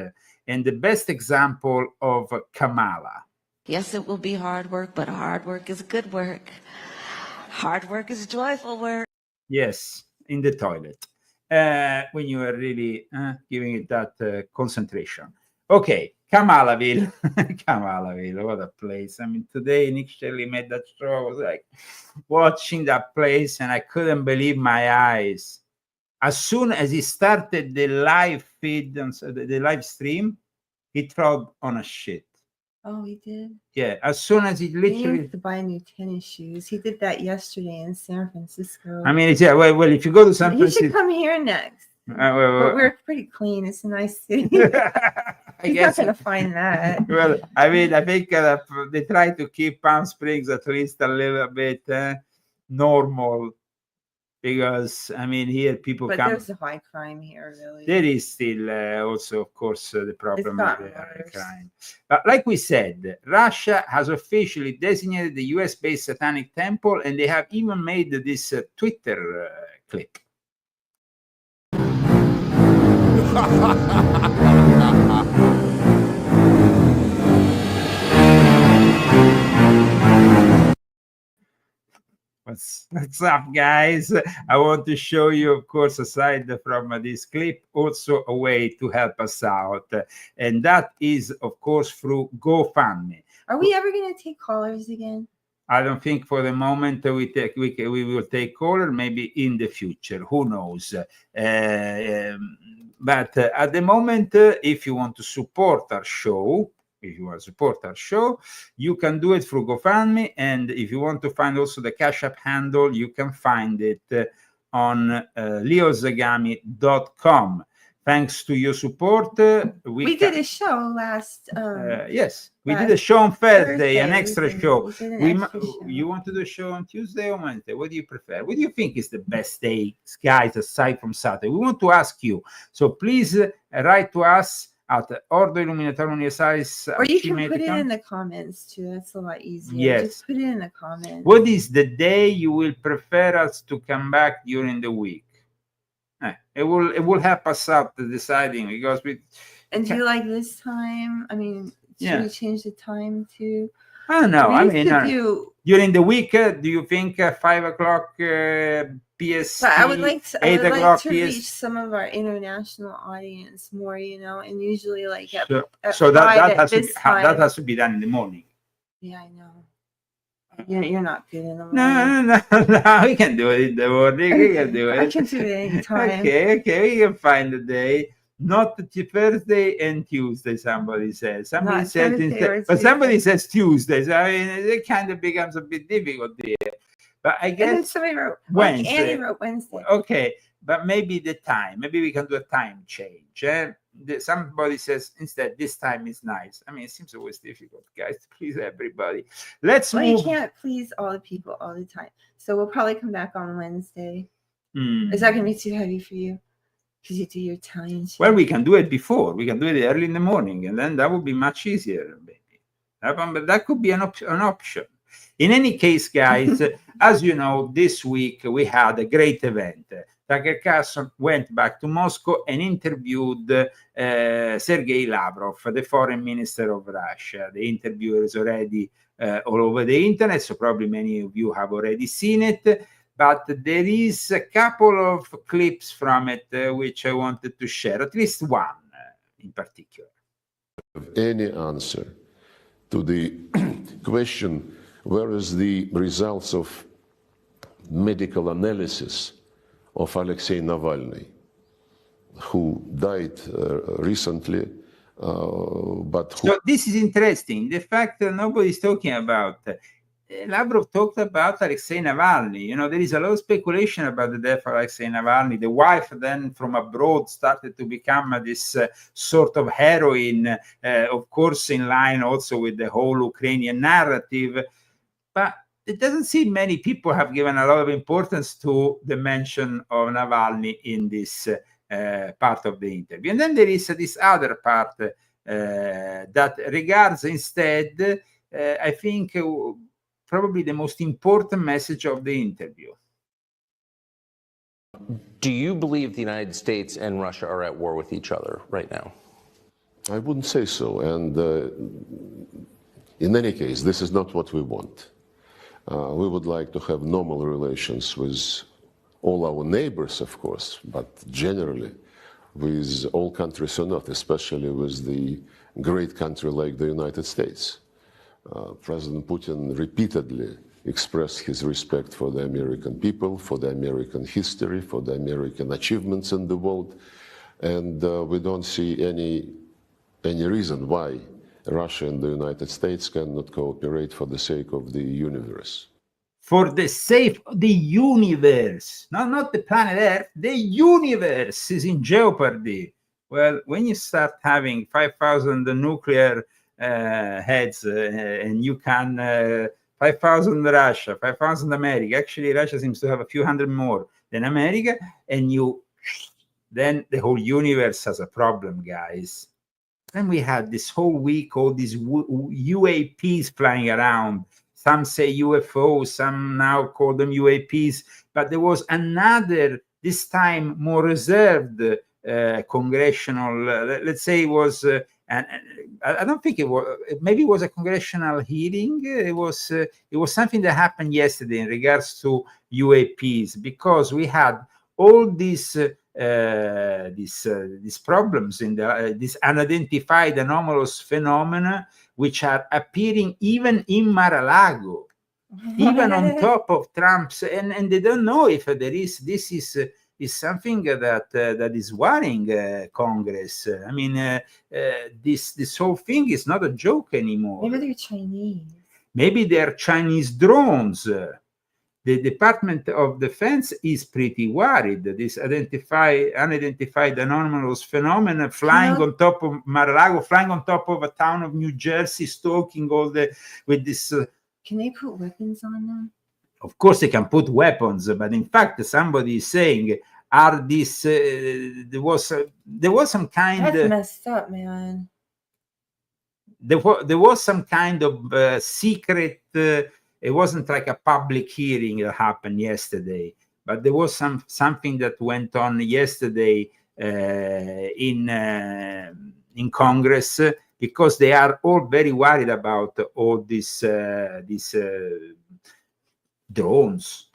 and the best example of Kamala. Yes, it will be hard work, but hard work is good work. Hard work is joyful work. Yes, in the toilet. When you are really giving it that concentration. Okay, Kamalaville. Kamalaville, what a place. I mean, today Nick Shelley made that show. I was like watching that place and I couldn't believe my eyes. As soon as he started the live feed, the live stream, he trod on a shit. Oh, he did? Yeah, as soon as he He literally... needs to buy new tennis shoes. He did that yesterday in San Francisco. I mean, it's, yeah, well, if you go to San He Francisco... should come here next. But we're pretty clean. It's a nice city. He's not going to find that. Well, I mean, I think they try to keep Palm Springs at least a little bit normal, because I mean, here people But come. there's a high crime here, really. There is still also, of course, the problem with gotten the high worse. crime. But like we said, Russia has officially designated the US-based Satanic temple, and they have even made this Twitter clip. What's up, guys? I want to show you, of course, aside from this clip, also a way to help us out, and that is, of course, through GoFundMe. Are we ever going to take callers again? I don't think for the moment we will take caller, maybe in the future, who knows. But at the moment, if you want to support our show, you can do it through GoFundMe. And if you want to find also the Cash App handle, you can find it on leozagami.com. Thanks to your support, we did a show last. Yes, we did a show on Thursday, an extra show. Show. You want to do a show on Tuesday or Wednesday? What do you prefer? What do you think is the best day, guys, aside from Saturday? We want to ask you. So please write to us at Ordo Illuminatorum Universalis. Or you can put it in the comments too. That's a lot easier. Yes. Just put it in the comments. What is the day you will prefer us to come back during the week? It will help us out deciding, because we. And do you like this time? I mean, should we change the time to? I don't know. I mean, during the week, do you think 5 o'clock PST? I would like to, 8 o'clock to reach some of our international audience more, and usually like at so that has to be done in the morning. Yeah, I know. You're not good in the morning. No, we can do it in the morning. We can do it. I can do it anytime. Okay, we can find a day. Not Thursday and Tuesday, somebody says. Somebody said instead, but somebody says Tuesdays. I mean, it kind of becomes a bit difficult here. But I guess. And then somebody wrote Wednesday. Andy wrote Wednesday. Okay, but maybe the time. Maybe we can do a time change. Somebody says instead this time is nice. I mean, it seems always difficult, guys, to please everybody. Let's move. You can't please all the people all the time. So we'll probably come back on Wednesday. Is that going to be too heavy for you? Because you do your Italian show. Well, we can do it before. We can do it early in the morning, and then that would be much easier, maybe. But that could be an option. In any case, guys, as you know, this week we had a great event. Tucker Carlson went back to Moscow and interviewed Sergei Lavrov, the foreign minister of Russia. The interview is already all over the internet, so probably many of you have already seen it. But there is a couple of clips from it which I wanted to share, at least one in particular. Any answer to the question, where is the results of medical analysis of Alexei Navalny, who died recently, but who... So this is interesting, the fact that nobody's talking about. Lavrov talked about Alexei Navalny. There is a lot of speculation about the death of Alexei Navalny. The wife then from abroad started to become this sort of heroine, of course, in line also with the whole Ukrainian narrative. But it doesn't seem many people have given a lot of importance to the mention of Navalny in this part of the interview. And then there is this other part that regards instead, I think, probably the most important message of the interview. Do you believe the United States and Russia are at war with each other right now? I wouldn't say so. And in any case, this is not what we want. We would like to have normal relations with all our neighbors, of course, but generally with all countries or not, especially with the great country like the United States. President Putin repeatedly expressed his respect for the American people, for the American history, for the American achievements in the world, and we don't see any reason why Russia and the United States cannot cooperate for the sake of the universe. For the sake of the universe, not the planet Earth, the universe is in jeopardy. Well, when you start having 5,000 nuclear heads and you can 5,000 Russia, 5,000 America, actually Russia seems to have a few hundred more than America, and then the whole universe has a problem, guys. Then we had this whole week all these UAPs flying around. Some say UFOs, some now call them UAPs, but there was another, this time more reserved congressional, let's say it was, and I don't think it was, maybe it was a congressional hearing. It was something that happened yesterday in regards to UAPs, because we had all these problems in these unidentified anomalous phenomena, which are appearing even in Mar-a-Lago, even on top of Trump's, and they don't know if this is something that is worrying Congress. I mean, this whole thing is not a joke anymore. Maybe they're Chinese. Maybe they're Chinese drones. The Department of Defense is pretty worried that this unidentified anomalous phenomena flying on top of Mar-a-Lago, flying on top of a town of New Jersey, stalking with this. Can they put weapons on them? Of course, they can put weapons, but in fact, somebody is saying, "Are these?" There was some kind. That's messed up, man. There was some kind of secret. It wasn't like a public hearing that happened yesterday, but there was something that went on yesterday in Congress, because they are all very worried about all these drones.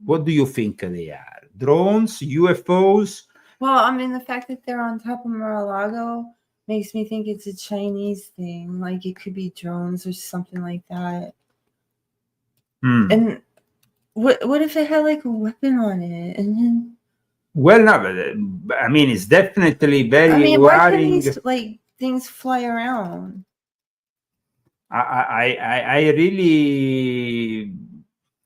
What do you think they are? Drones, UFOs? Well, I mean, the fact that they're on top of Mar-a-Lago makes me think it's a Chinese thing. Like it could be drones or something like that. And what if it had like a weapon on it? And then, well, no, but I mean, it's definitely very why can worrying. these like things fly around? I really,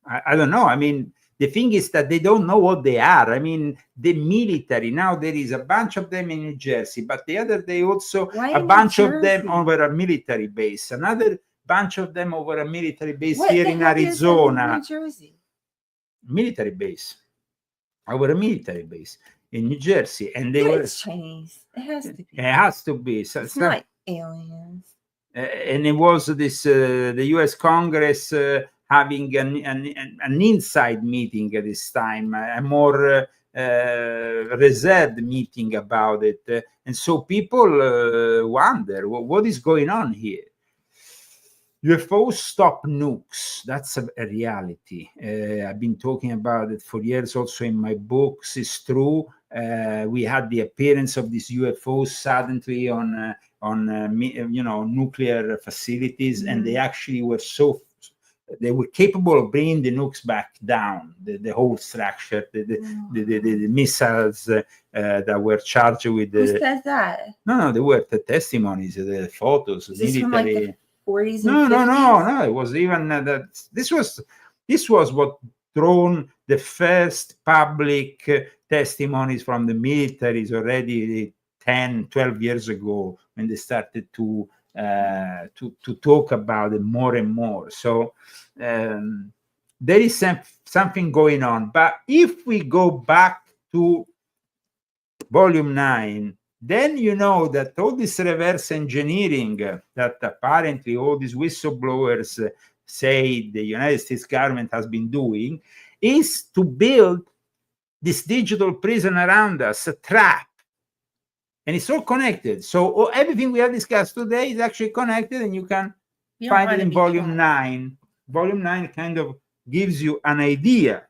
I don't know. I mean, the thing is that they don't know what they are. I mean, the military, now there is a bunch of them in New Jersey, but the other day also a bunch of them over a military base. Another bunch of them over a military base here in Arizona. New Jersey? Military base. Over a military base in New Jersey. And they were Chinese. It has to be. It has to be. So it's not aliens. And it was this the US Congress having an inside meeting at this time, a more reserved meeting about it. And so people wonder, what is going on here? UFOs stop nukes. That's a reality. I've been talking about it for years also in my books. It's true. We had the appearance of these UFOs suddenly on nuclear facilities, and they actually were they were capable of bringing the nukes back down, the whole structure, the missiles that were charged with. Who says that? No, there were the testimonies, the photos, military. From like the 40s and No. 50s? It was even that. This was what drawn the first public testimonies from the militaries already 10, 12 years ago, when they started to talk about it more and more. So there is something going on. But if we go back to Volume 9, then you know that all this reverse engineering that apparently all these whistleblowers say the United States government has been doing is to build this digital prison around us, a trap. And it's all connected. So everything we have discussed today is actually connected, and you can find it in Volume 9. Volume 9 kind of gives you an idea.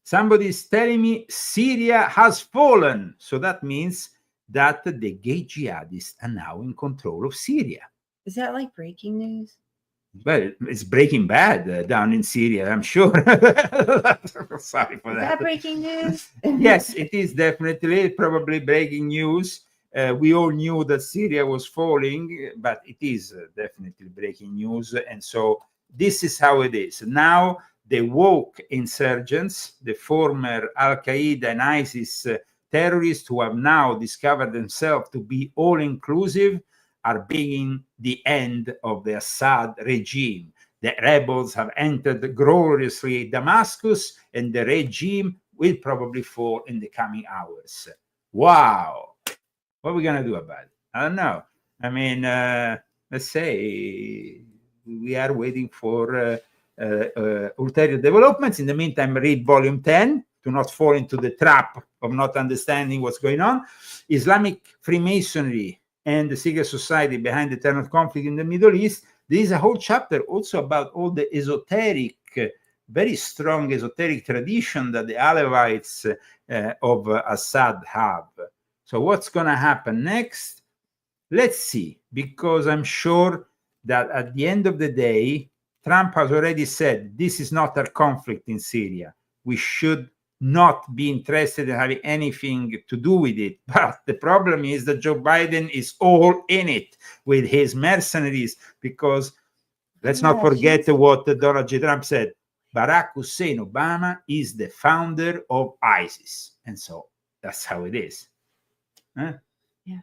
Somebody is telling me Syria has fallen. So that means that the gay jihadists are now in control of Syria. Is that like breaking news? Well, it's Breaking Bad down in Syria, I'm sure. Sorry for that. Is that breaking news? Yes, it is definitely probably breaking news. We all knew that Syria was falling, but it is definitely breaking news. And so this is how it is. Now, the woke insurgents, the former Al-Qaeda and ISIS terrorists who have now discovered themselves to be all-inclusive, are being the end of the Assad regime. The rebels have entered gloriously Damascus, and the regime will probably fall in the coming hours. Wow. What are we going to do about it? I don't know. I mean, let's say we are waiting for ulterior developments. In the meantime, read volume 10 to not fall into the trap of not understanding what's going on. Islamic Freemasonry and the secret society behind the eternal conflict in the Middle East. There is a whole chapter also about all the esoteric, very strong esoteric tradition that the Alevites of Assad have. So what's going to happen next? Let's see, because I'm sure that at the end of the day, Trump has already said, this is not a conflict in Syria. We should not be interested in having anything to do with it. But the problem is that Joe Biden is all in it with his mercenaries, because let's not forget what Donald J. Trump said. Barack Hussein Obama is the founder of ISIS. And so that's how it is. Huh? Yeah.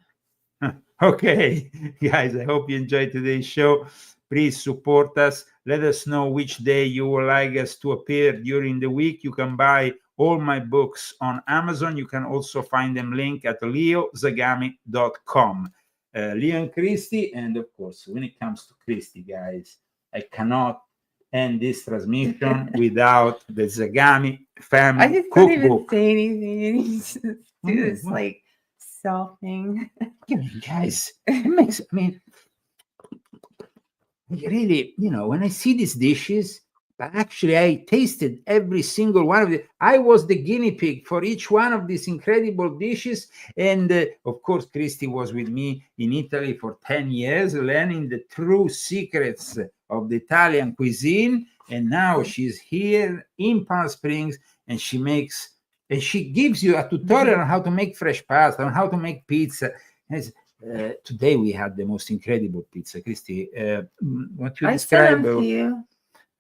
Okay, guys, I hope you enjoyed today's show. Please support us. Let us know which day you would like us to appear during the week. You can buy all my books on Amazon. You can also find them linked at leozagami.com. Leo and Christy, and of course, when it comes to Christy, guys, I cannot end this transmission without the Zagami family I just cookbook. don't even say anything. You just do this like self thing. Guys, it makes, I mean, really, you know, when I see these dishes, actually, I tasted every single one of them. I was the guinea pig for each one of these incredible dishes. And of course, Christy was with me in Italy for 10 years, learning the true secrets of the Italian cuisine. And now she's here in Palm Springs, and she makes, and she gives you a tutorial on how to make fresh pasta, on how to make pizza. Today we had the most incredible pizza. Christy, what you I describe? sent them to you.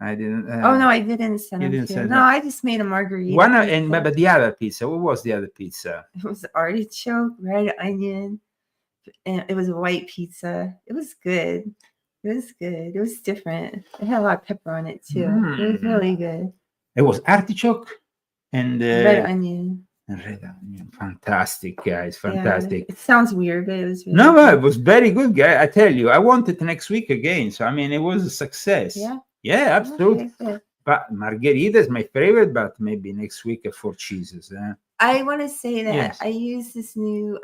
I didn't. Oh no, I didn't send them to you. No, I just made a margarita. One and but the other pizza. What was the other pizza? It was artichoke, red onion, and it was a white pizza. It was good. It was good. It was different. It had a lot of pepper on it too. It was really good. It was artichoke and red onion. Red onion. Fantastic, guys. Fantastic. Yeah, it sounds weird, but it was really no, good. it was very good, guy. I tell you, I want it next week again. So I mean, it was a success. Yeah, absolutely. Okay. But margarita is my favorite, but maybe next week at Four Cheeses. I want to say that I use this new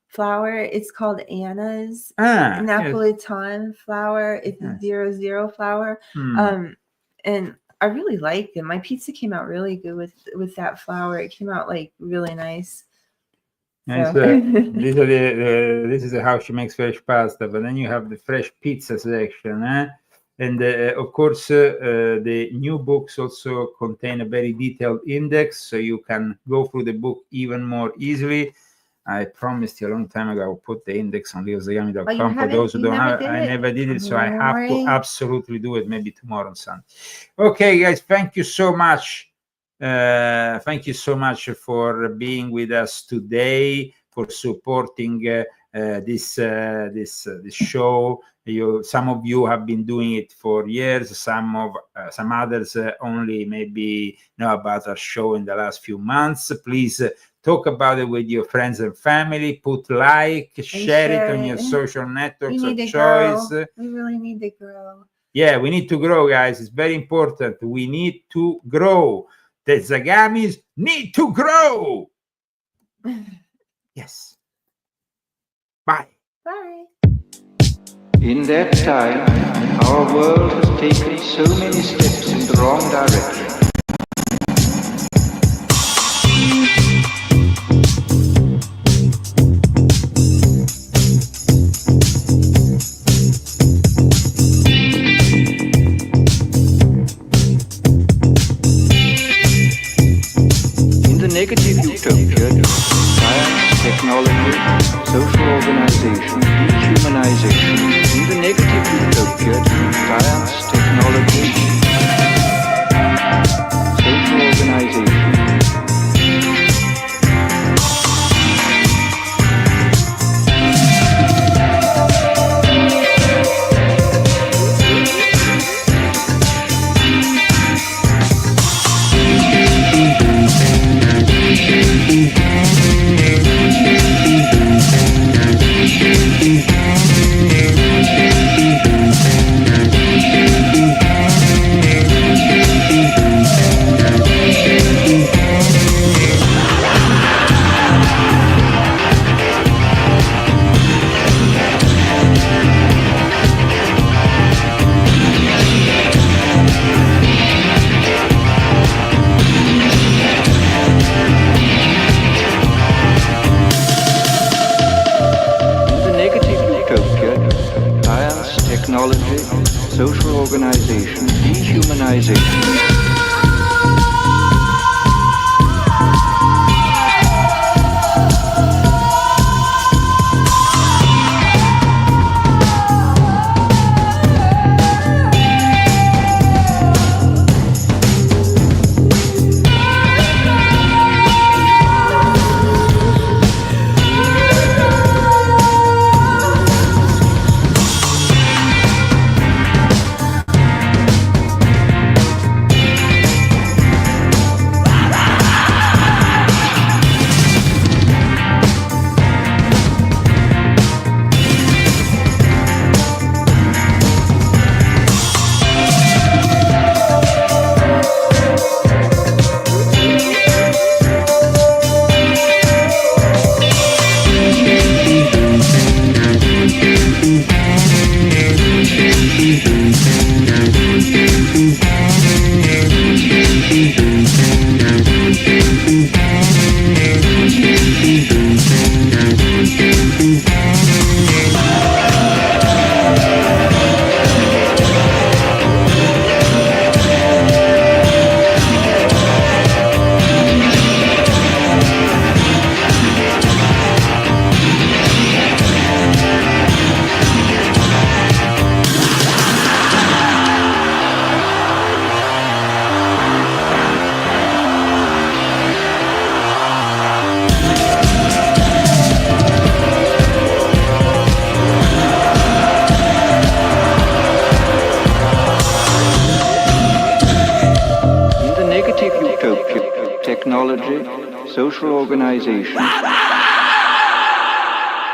flour. It's called Anna's Napolitan flour. It's 00 flour. And I really liked it. My pizza came out really good with that flour. It came out like really nice. So. This is how she makes fresh pasta. But then you have the fresh pizza section. And of course, the new books also contain a very detailed index, so you can go through the book even more easily. I promised you a long time ago I will put the index on leozagami.com for those who don't have it. I never did it, so I have to absolutely do it, maybe tomorrow on Sunday. Okay, guys, thank you so much. Thank you so much for being with us today, for supporting this show. Some of you have been doing it for years. Some others only maybe know about our show in the last few months. Please talk about it with your friends and family. Put like, share it on your social networks of choice. We really need to grow. Yeah, we need to grow, guys. It's very important. We need to grow. The Zagamis need to grow. Yes. Bye. Bye. In that time, our world has taken so many steps in the wrong direction. In the negative utopia, science, technology, organization. Technology, social organization,